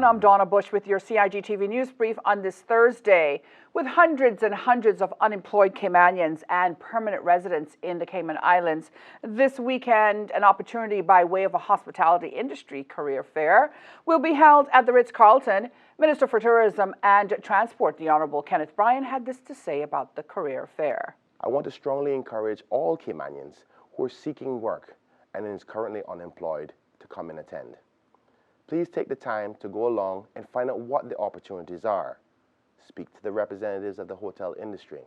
everyone. I'm Donna Bush with your CIG-TV News Brief on this Thursday. With hundreds and hundreds of unemployed Caymanians and permanent residents in the Cayman Islands, this weekend an opportunity by way of a hospitality industry career fair will be held at the Ritz-Carlton. Minister for Tourism and Transport, the Honourable Kenneth Bryan, had this to say about the career fair. I want to strongly encourage all Caymanians who are seeking work and is currently unemployed to come and attend. Please take the time to go along and find out what the opportunities are. Speak to the representatives of the hotel industry,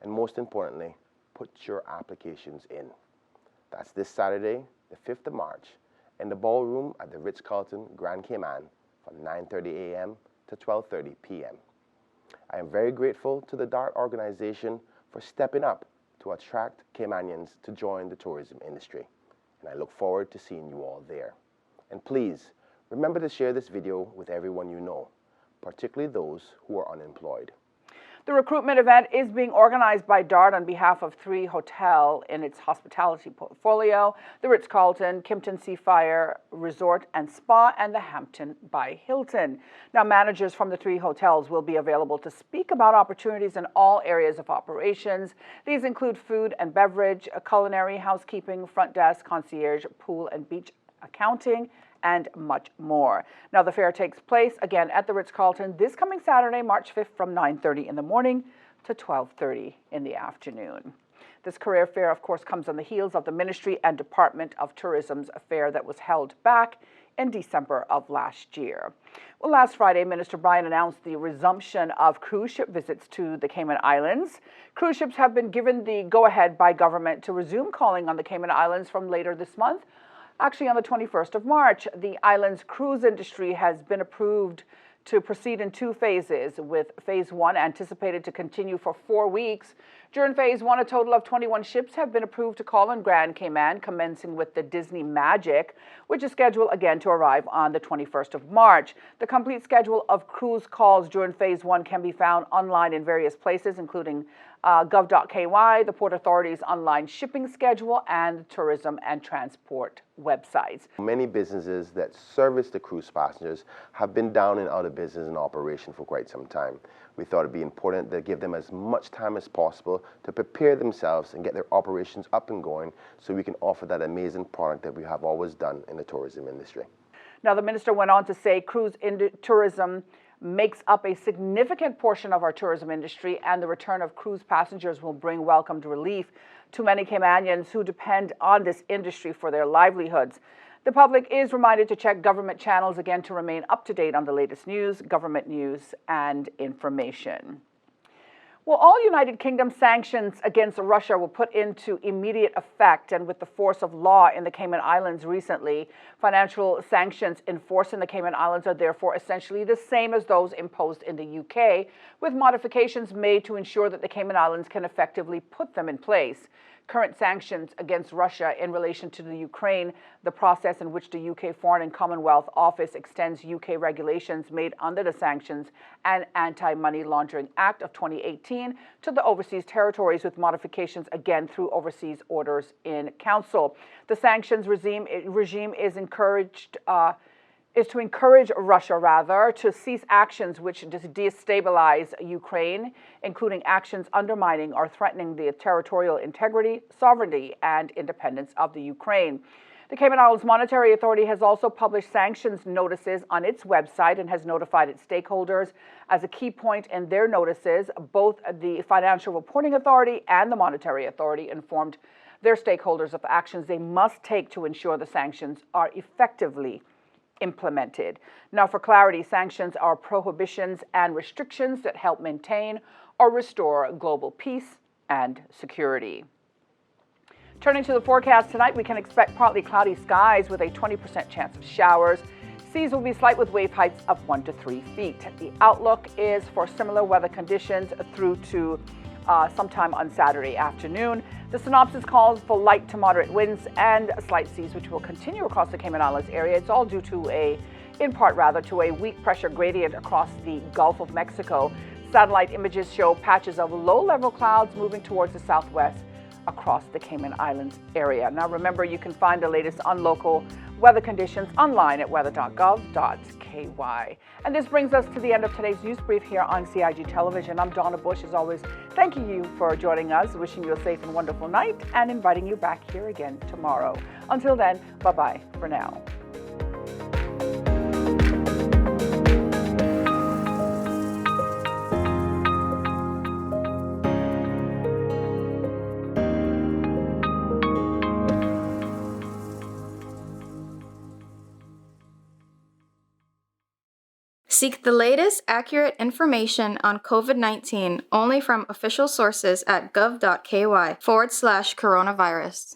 and most importantly, put your applications in. That's this Saturday, the 5th of March, in the ballroom at the Ritz-Carlton Grand Cayman from 9:30 a.m. to 12:30 p.m. I am very grateful to the DART organization for stepping up to attract Caymanians to join the tourism industry, and I look forward to seeing you all there. And please, remember to share this video with everyone you know, particularly those who are unemployed. The recruitment event is being organized by DART on behalf of 3 hotels in its hospitality portfolio: the Ritz-Carlton, Kimpton Seafire Resort and Spa, and the Hampton by Hilton. Now, managers from the 3 hotels will be available to speak about opportunities in all areas of operations. These include food and beverage, culinary, housekeeping, front desk, concierge, pool and beach accounting, and much more. Now, the fair takes place again at the Ritz-Carlton this coming Saturday, March 5th from 9:30 in the morning to 12:30 in the afternoon. This career fair, of course, comes on the heels of the Ministry and Department of Tourism's fair that was held back in December of last year. Well, last Friday, Minister Bryan announced the resumption of cruise ship visits to the Cayman Islands. Cruise ships have been given the go-ahead by government to resume calling on the Cayman Islands from later this month. Actually, on the 21st of March, the island's cruise industry has been approved to proceed in 2 phases, with Phase 1 anticipated to continue for 4 weeks. During Phase 1, a total of 21 ships have been approved to call on Grand Cayman, commencing with the Disney Magic, which is scheduled again to arrive on the 21st of March. The complete schedule of cruise calls during Phase 1 can be found online in various places, including gov.ky, the Port Authority's online shipping schedule, and the Tourism and Transport websites. Many businesses that service the cruise passengers have been down and out of business and operation for quite some time. We thought it'd be important to give them as much time as possible to prepare themselves and get their operations up and going so we can offer that amazing product that we have always done in the tourism industry. Now, the minister went on to say tourism makes up a significant portion of our tourism industry, and the return of cruise passengers will bring welcomed relief to many Caymanians who depend on this industry for their livelihoods. The public is reminded to check government channels again to remain up to date on the latest news, government news, and information. Well, all United Kingdom sanctions against Russia were put into immediate effect and with the force of law in the Cayman Islands recently. Financial sanctions enforced in the Cayman Islands are therefore essentially the same as those imposed in the UK, with modifications made to ensure that the Cayman Islands can effectively put them in place. Current sanctions against Russia in relation to the Ukraine, the process in which the UK Foreign and Commonwealth Office extends UK regulations made under the Sanctions and Anti-Money Laundering Act of 2018 to the overseas territories, with modifications again through overseas orders in council. The sanctions regime is to encourage Russia, to cease actions which destabilize Ukraine, including actions undermining or threatening the territorial integrity, sovereignty, and independence of the Ukraine. The Cayman Islands Monetary Authority has also published sanctions notices on its website and has notified its stakeholders. As a key point in their notices, both the Financial Reporting Authority and the Monetary Authority informed their stakeholders of actions they must take to ensure the sanctions are effectively implemented. Now, for clarity, sanctions are prohibitions and restrictions that help maintain or restore global peace and security. Turning to the forecast tonight, we can expect partly cloudy skies with a 20% chance of showers. Seas will be slight with wave heights of 1 to 3 feet. The outlook is for similar weather conditions through to sometime on Saturday afternoon. The synopsis calls for light to moderate winds and slight seas, which will continue across the Cayman Islands area. It's all due to in part to a weak pressure gradient across the Gulf of Mexico. Satellite images show patches of low-level clouds moving towards the southwest across the Cayman Islands area. Now remember, you can find the latest on local weather conditions online at weather.gov.ky. And this brings us to the end of today's news brief here on CIG Television. I'm Donna Bush, as always, thanking you for joining us, wishing you a safe and wonderful night, and inviting you back here again tomorrow. Until then, bye-bye for now. Seek the latest, accurate information on COVID-19 only from official sources at gov.ky/coronavirus.